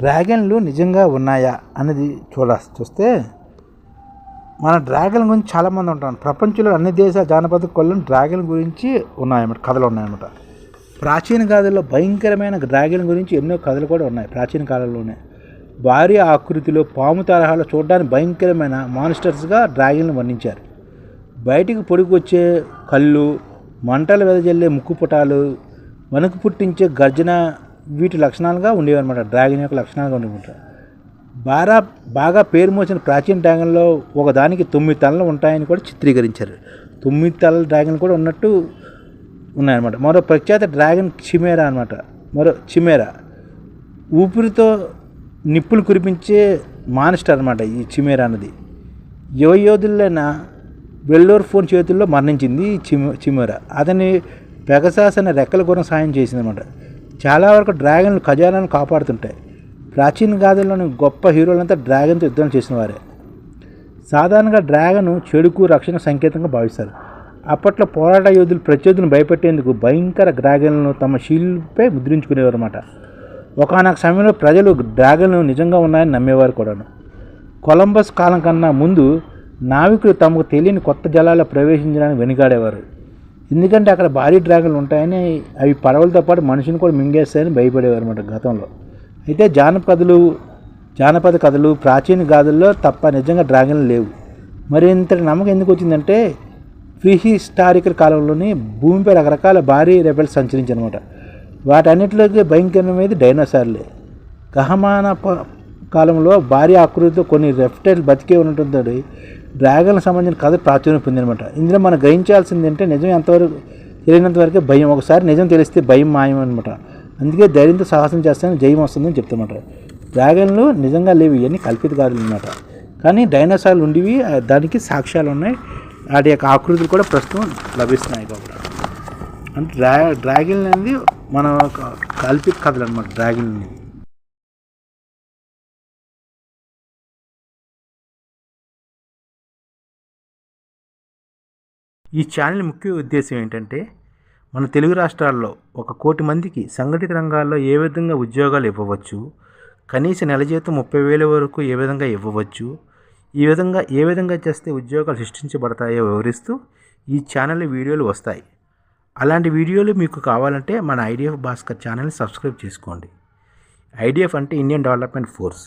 డ్రాగన్లు నిజంగా ఉన్నాయా అనేది చూస్తే మన డ్రాగన్ గురించి చాలామంది ఉంటారు. ప్రపంచంలో అన్ని దేశాల జానపద కథలు డ్రాగన్ గురించి ఉన్నాయన్నమాట, కథలు ఉన్నాయన్నమాట. ప్రాచీన కాలంలో భయంకరమైన డ్రాగన్ గురించి ఎన్నో కథలు కూడా ఉన్నాయి. ప్రాచీన కాలంలోనే భారీ ఆకృతిలో పాము తరహాలో చూడడానికి భయంకరమైన మాన్స్టర్స్గా డ్రాగన్లు వర్ణించారు. బయటికి పొడికి వచ్చే కళ్ళు, మంటలు వెదజల్లే ముక్కుపుటాలు, వణుకు పుట్టించే గర్జన వీటి లక్షణాలుగా ఉండేవన్నమాట. డ్రాగన్ యొక్క లక్షణాలుగా ఉండేవి. బాగా పేరు మోసిన ప్రాచీన డ్రాగన్లో ఒకదానికి 9 తలలు ఉంటాయని కూడా చిత్రీకరించారు. 9 తలల డ్రాగన్ కూడా ఉన్నట్టు ఉన్నాయన్నమాట. మరో ప్రఖ్యాత డ్రాగన్ చిమేరా అనమాట. చిమేరా ఊపిరితో నిప్పులు కురిపించే మాన్స్టర్ అనమాట. ఈ చిమేరా అన్నది యువయోధులైన వెల్లోర్ ఫోన్ చేతుల్లో మరణించింది. చిమేరా అతని పెగసాస్ అనే రెక్కల గురం సాయం చేసిందన్నమాట. చాలా వరకు డ్రాగన్లు ఖజానాను కాపాడుతుంటాయి. ప్రాచీన గాథల్లోని గొప్ప హీరోలంతా డ్రాగన్తో యుద్ధం చేసిన వారే. సాధారణంగా డ్రాగన్ చెడుకు రక్షణ సంకేతంగా భావిస్తారు. అప్పట్లో పోరాట యోధులు ప్రత్యర్థులను భయపెట్టేందుకు భయంకర డ్రాగన్లను తమ షీల్డ్పై ముద్రించుకునేవారు అన్నమాట. ఒకనొక సమయంలో ప్రజలు డ్రాగన్లు నిజంగా ఉన్నాయని నమ్మేవారు కూడాను. కొలంబస్ కాలం కన్నా ముందు నావికులు తమకు తెలియని కొత్త జలాల్లో ప్రవేశించడానికి వెనుకాడేవారు. ఎందుకంటే అక్కడ భారీ డ్రాగన్లు ఉంటాయని, అవి పడవలతో పాటు మనిషిని కూడా మింగేస్తాయని భయపడేవారు అన్నమాట గతంలో. అయితే జానపద కథలు ప్రాచీన గాథల్లో తప్ప నిజంగా డ్రాగన్లు లేవు. మరి ఇంతటి నమ్మకం ఎందుకు వచ్చిందంటే ప్రీహిస్టారికల్ కాలంలోని భూమిపై రకరకాల భారీ రెబెల్స్ సంచరించారన్నమాట. వాటన్నిటిలోకి భయంకరమైనది డైనోసార్లే. గహమాన కాలంలో భారీ ఆకృతితో కొన్ని రెప్టైల్ బతికే ఉన్నటువంటి డ్రాగన్లకు సంబంధించిన కథ ప్రాచుర్యం పొందినమాట. ఇందులో మనం గ్రహించాల్సింది అంటే నిజం ఎంతవరకు తెలియనంత వరకే భయం. ఒకసారి నిజం తెలిస్తే భయం మాయం అనమాట. అందుకే ధైర్యంతో సాహసం చేస్తానని జయం వస్తుందని చెప్తామాట. డ్రాగన్లు నిజంగా లేవు, ఇవన్నీ కల్పిత కాదులు అనమాట. కానీ డైనోసార్లు ఉండేవి, దానికి సాక్ష్యాలు ఉన్నాయి. వాటి యొక్క ఆకృతులు కూడా ప్రస్తుతం లభిస్తున్నాయి. కాబట్టి అంటే డ్రాగన్ అనేది మన కల్పిత కథలు అనమాట. డ్రాగన్ అనేది ఈ ఛానల్ ముఖ్య ఉద్దేశం ఏంటంటే మన తెలుగు రాష్ట్రాల్లో 1 కోటి మందికి సంఘటిత రంగాల్లో ఏ విధంగా ఉద్యోగాలు ఇవ్వవచ్చు, కనీస నెల జీతం 30,000 వరకు ఏ విధంగా ఇవ్వవచ్చు, ఏ విధంగా చేస్తే ఉద్యోగాలు సృష్టించబడతాయో వివరిస్తూ ఈ ఛానల్ వీడియోలు వస్తాయి. అలాంటి వీడియోలు మీకు కావాలంటే మన ఐడిఎఫ్ భాస్కర్ ఛానల్ని సబ్స్క్రైబ్ చేసుకోండి. ఐడిఎఫ్ అంటే ఇండియన్ డెవలప్మెంట్ ఫోర్స్.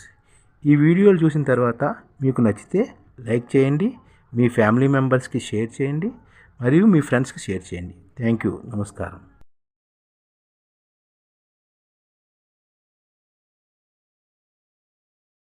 ఈ వీడియోలు చూసిన తర్వాత మీకు నచ్చితే లైక్ చేయండి, మీ ఫ్యామిలీ మెంబర్స్కి షేర్ చేయండి, మరియు మీ ఫ్రెండ్స్కి షేర్ చేయండి. Thank you. నమస్కారం.